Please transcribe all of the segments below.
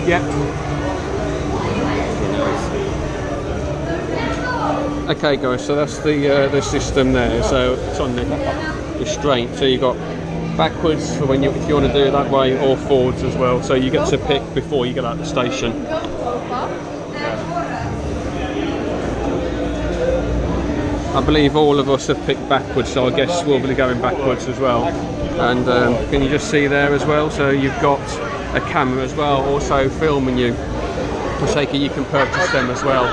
Yep. Okay guys, so that's the system there. So it's on the restraint. So you've got backwards for when if you want to do it that way, or forwards as well. So you get to pick before you get out the station. I believe all of us have picked backwards, so I guess we'll be going backwards as well. And can you just see there as well? So you've got a camera as well, also filming you. I take it you can purchase them as well.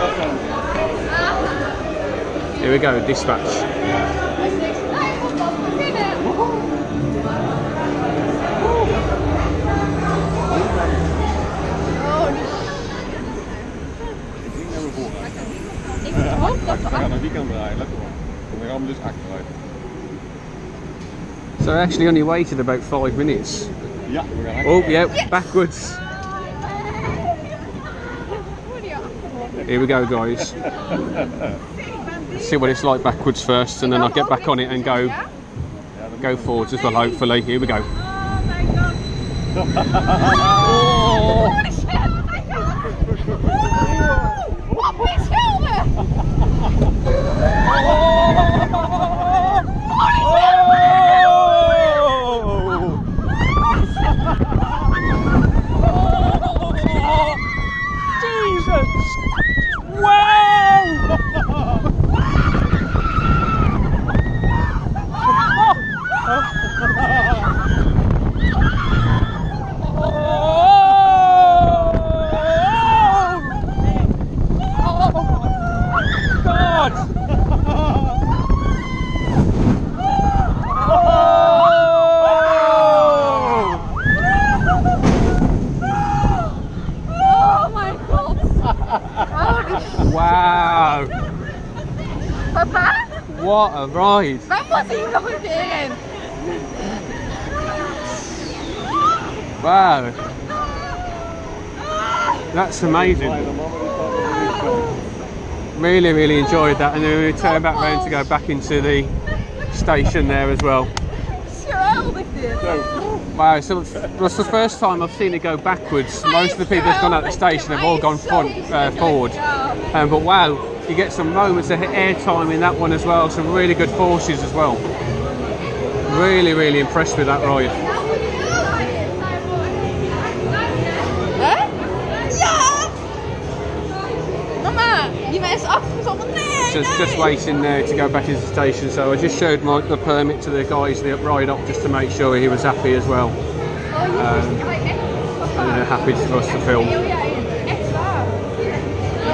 Here we go, dispatch. So I actually only waited about 5 minutes. Oh yeah, backwards. Here we go guys. See what it's like backwards first, and then I'll get back on it and go forwards as well, hopefully. Here we go. Wow! Papa? What a ride! Wann muss ich noch empfehlen? Wow! That's amazing. Really, really enjoyed that, and then we turn back round to go back into the station there as well. Wow, so that's the first time I've seen it go backwards. Most of the people that's gone out the station have all gone forward. But wow, you get some moments of air time in that one as well, some really good forces as well. Really, really impressed with that ride. Just waiting there to go back into the station, so I just showed the permit to the guys that ride up just to make sure he was happy as well. And they're happy for us to film.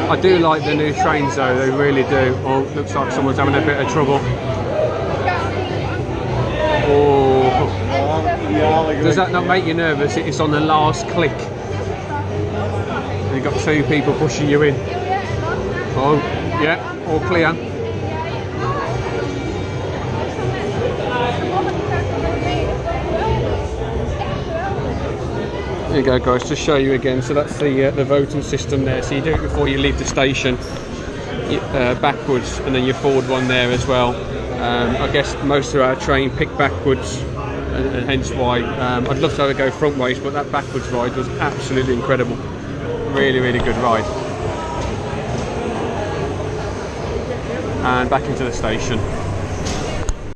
I do like the new trains though, they really do. Oh, looks like someone's having a bit of trouble. Oh. Does that not make you nervous? It's on the last click. You've got 2 people pushing you in. Oh, yeah, all clear. There you go guys, to show you again. So that's the voting system there. So you do it before you leave the station, backwards, and then your forward one there as well. I guess most of our train pick backwards, and hence why I'd love to have it go front ways, but that backwards ride was absolutely incredible. Really, really good ride. And back into the station.